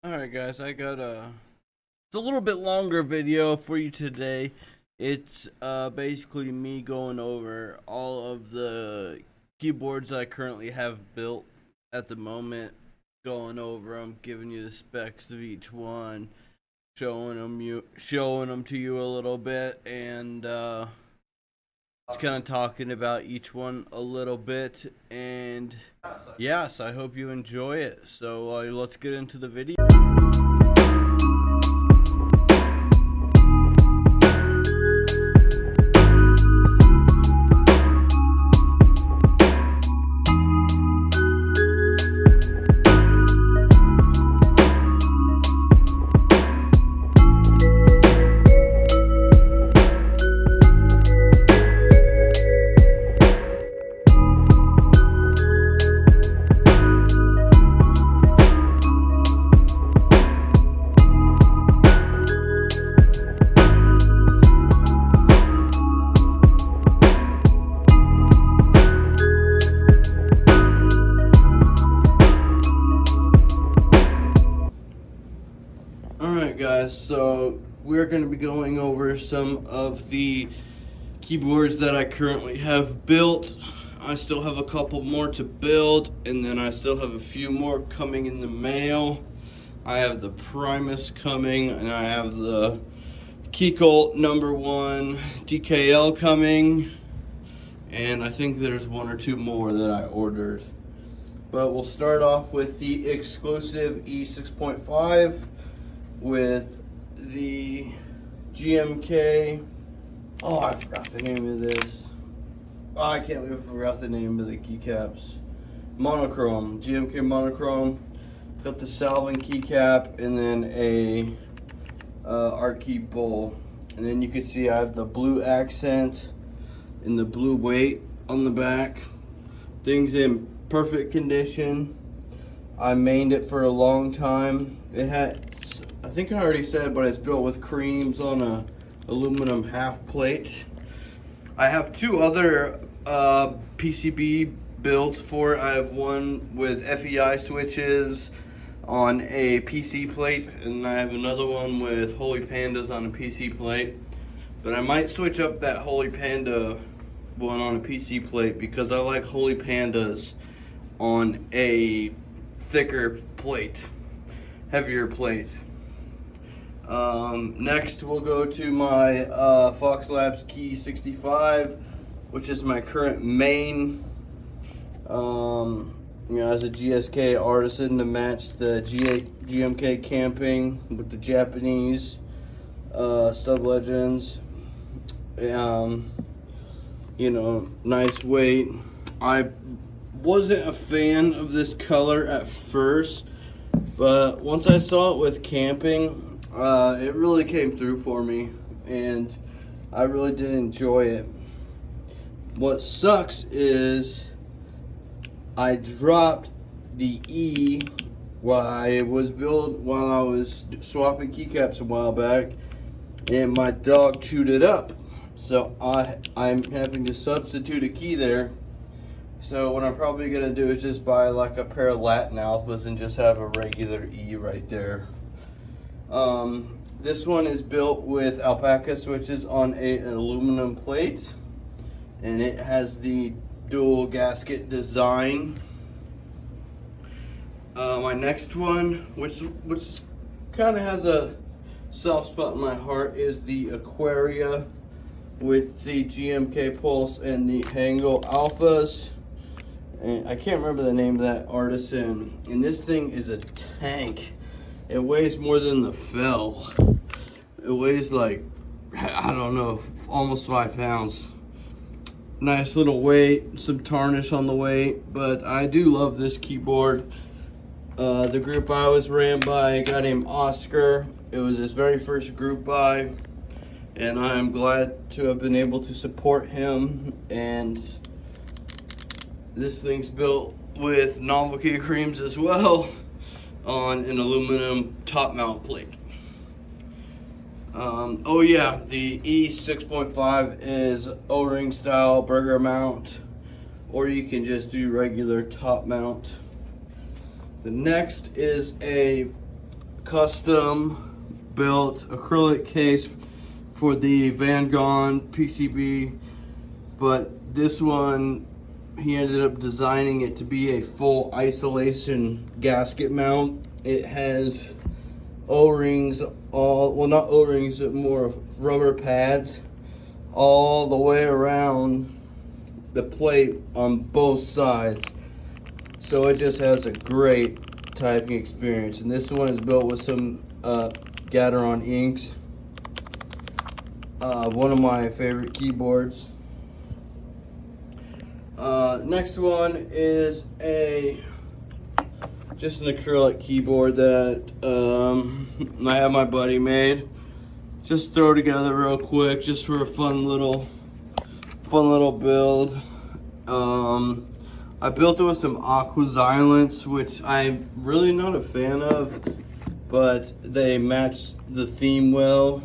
Alright guys, I got it's a little bit longer video for you today. It's basically me going over all of the keyboards I currently have built at the moment, going over them, giving you the specs of each one, showing them to you a little bit, and just kind of talking about each one a little bit. And yes, I hope you enjoy it. So let's get into the video. Alright guys, so we're going to be going over some of the keyboards that I currently have built. I still have a couple more to build, and then I still have a few more coming in the mail. I have the Primus coming, and I have the Keycult #1 DKL coming, and I think there's one or two more that I ordered. But we'll start off with the exclusive E6.5 with the GMK. Oh, I forgot the name of this. Oh, I can't believe I forgot the name of the keycaps. Monochrome, GMK Monochrome. Got the Salvin keycap and then a Artkey bowl. And then you can see I have the blue accent and the blue weight on the back. Things in perfect condition. I mained it for a long time. It had, I think I already said, but it's built with creams on a aluminum half plate. I have two other PCB builds for it. I have one with FEI switches on a PC plate, and I have another one with Holy Pandas on a PC plate. But I might switch up that Holy Panda one on a PC plate because I like Holy Pandas on a thicker plate, heavier plate. Next we'll go to my Fox Labs Key 65, which is my current main. As a GSK artisan to match the GMK Camping with the Japanese Sub Legends. Nice weight. I wasn't a fan of this color at first, but once I saw it with camping, it really came through for me, and I really did enjoy it. What sucks is I dropped the E while I was swapping keycaps a while back, and my dog chewed it up. So I'm having to substitute a key there. So what I'm probably gonna do is just buy like a pair of Latin Alphas and just have a regular E right there. This one is built with alpaca switches on an aluminum plate, and it has the dual gasket design. My next one, which kind of has a soft spot in my heart, is the Aquaria with the GMK Pulse and the Hangul Alphas. And I can't remember the name of that artisan. And this thing is a tank. It weighs more than the Fell. It weighs like, I don't know, almost 5 pounds. Nice little weight, some tarnish on the weight, but I do love this keyboard. The group buy was ran by a guy named Oscar. It was his very first group buy, and I am glad to have been able to support him. And this thing's built with novelty creams as well on an aluminum top mount plate. Oh yeah, the E6.5 is O-ring style burger mount, or you can just do regular top mount. The next is a custom built acrylic case for the Van Gogh PCB, but this one he ended up designing it to be a full isolation gasket mount. It has O-rings, well, not O-rings, but more rubber pads all the way around the plate on both sides, so it just has a great typing experience. And this one is built with some Gateron inks, one of my favorite keyboards. Next one is just an acrylic keyboard that I have my buddy made. Just throw together real quick, just for a fun little build. I built it with some Aqua Xylants, which I'm really not a fan of, but they match the theme well.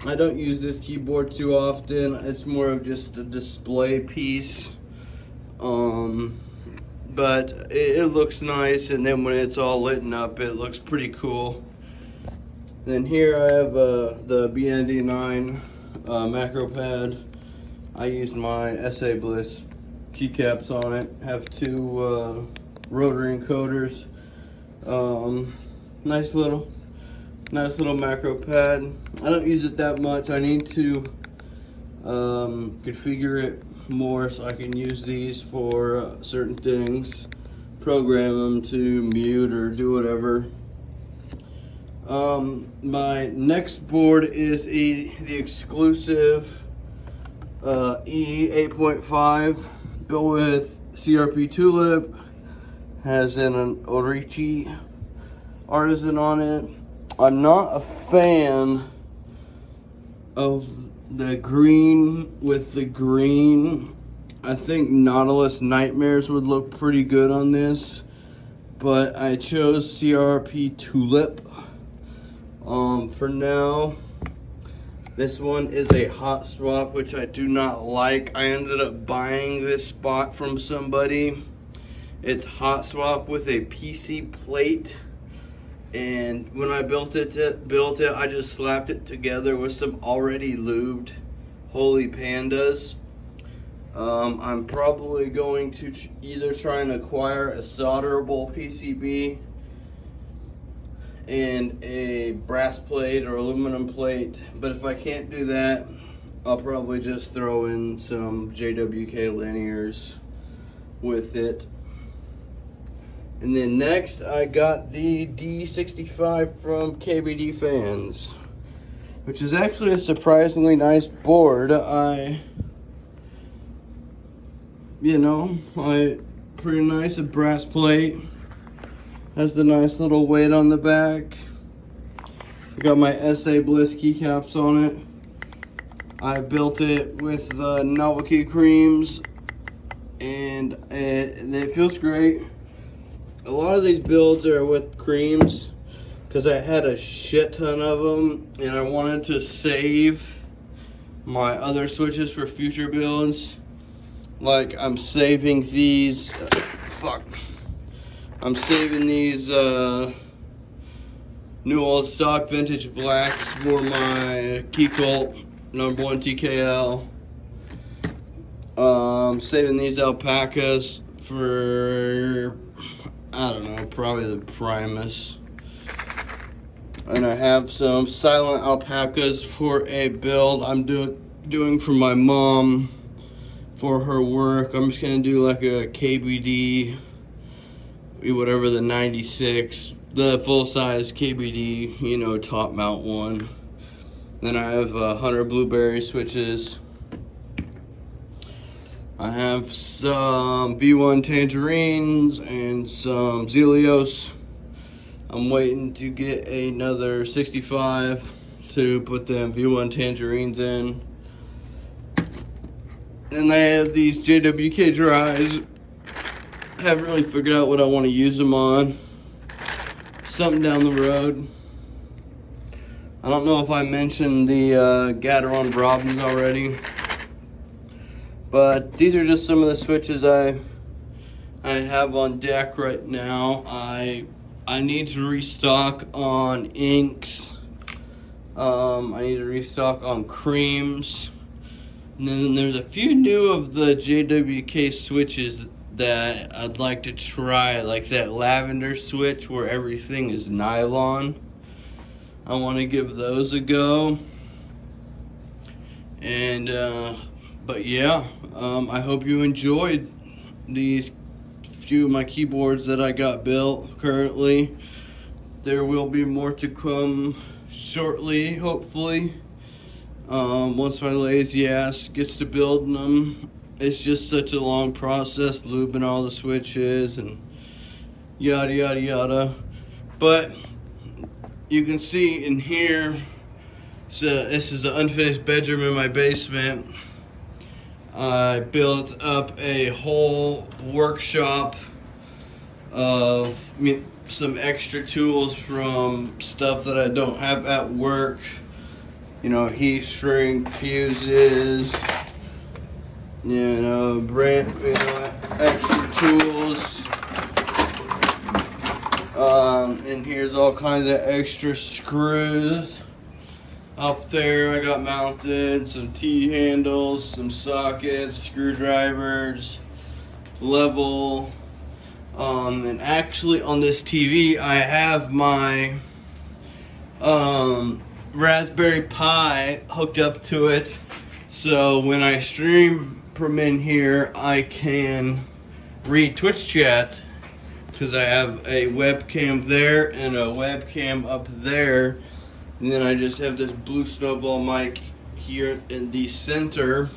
I don't use this keyboard too often. It's more of just a display piece. But it looks nice, and then when it's all lit up, it looks pretty cool. Then here I have the BND9 macro pad. I used my SA Bliss keycaps on it. Have two rotary encoders. Nice little macro pad. I don't use it that much. I need to configure it more so I can use these for certain things, program them to mute or do whatever. My next board is the exclusive E8.5, built with CRP Tulip, has an Orici artisan on it. I'm not a fan of the green with the green. I think Nautilus Nightmares would look pretty good on this, but I chose CRP Tulip for now. This one is a hot swap, which I do not like. I ended up buying this spot from somebody. It's hot swap with a PC plate. And when I built it, I just slapped it together with some already lubed Holy Pandas. I'm probably going to either try and acquire a solderable PCB and a brass plate or aluminum plate, but if I can't do that, I'll probably just throw in some JWK linears with it. And then next, I got the D65 from KBD Fans, which is actually a surprisingly nice board. Pretty nice, a brass plate, has the nice little weight on the back. I got my SA Bliss keycaps on it. I built it with the Novelty creams, and it feels great. A lot of these builds are with creams because I had a shit ton of them, and I wanted to save my other switches for future builds. Like, I'm saving these, I'm saving these new old stock vintage blacks for my Keycult #1 TKL. Saving these alpacas for, I don't know, probably the Primus. And I have some silent alpacas for a build I'm doing for my mom for her work. I'm just gonna do like a KBD, whatever, the 96, the full-size KBD, top mount one. Then I have 100 blueberry switches. I have some V1 tangerines and some Zelios. I'm waiting to get another 65 to put them V1 tangerines in. And I have these JWK dries. I haven't really figured out what I want to use them on. Something down the road. I don't know if I mentioned the Gateron Brahms already, but these are just some of the switches I have on deck right now. I I need to restock on inks. I need to restock on creams. And then there's a few new of the JWK switches that I'd like to try, like that lavender switch where everything is nylon. I want to give those a go. And but yeah, I hope you enjoyed these few of my keyboards that I got built currently. There will be more to come shortly, hopefully. Once my lazy ass gets to building them. It's just such a long process, lubing all the switches and yada yada yada. But you can see in here, so this is the unfinished bedroom in my basement. I built up a whole workshop of some extra tools from stuff that I don't have at work. You know, heat shrink, fuses, extra tools. And here's all kinds of extra screws. Up there I got mounted some T-handles, some sockets, screwdrivers, level. And actually on this TV I have my Raspberry Pi hooked up to it, so when I stream from in here I can read Twitch chat, because I have a webcam there and a webcam up there. And then I just have this Blue Snowball mic here in the center.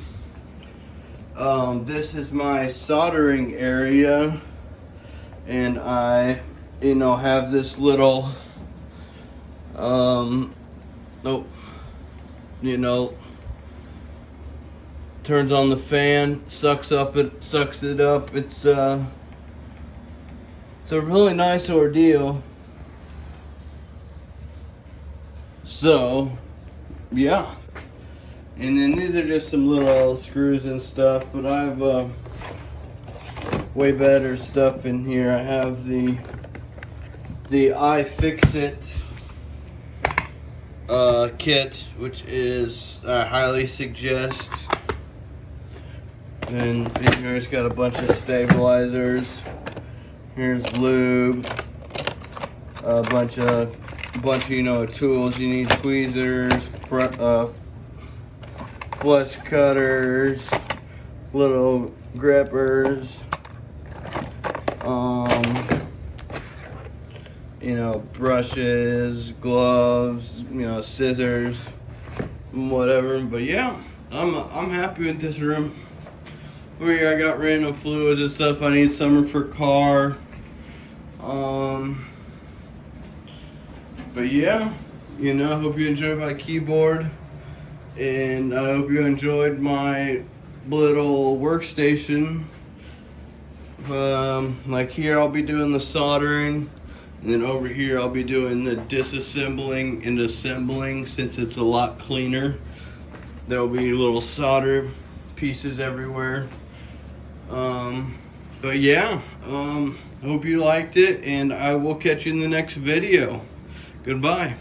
This is my soldering area, and I, have this little, turns on the fan, sucks it up. It's a really nice ordeal. So, yeah. And then these are just some little screws and stuff, but I have way better stuff in here. I have the iFixit kit, which is I highly suggest. And in here it's got a bunch of stabilizers. Here's lube, a bunch of tools you need: tweezers, flush cutters, little grippers, brushes, gloves, scissors, whatever. But yeah, I'm happy with this room. Over here I got random fluids and stuff I need. Some are for car. But yeah, I hope you enjoyed my keyboard, and I hope you enjoyed my little workstation. Like here I'll be doing the soldering, and then over here I'll be doing the disassembling and assembling, since it's a lot cleaner. There'll be little solder pieces everywhere. But yeah, hope you liked it, and I will catch you in the next video. Goodbye.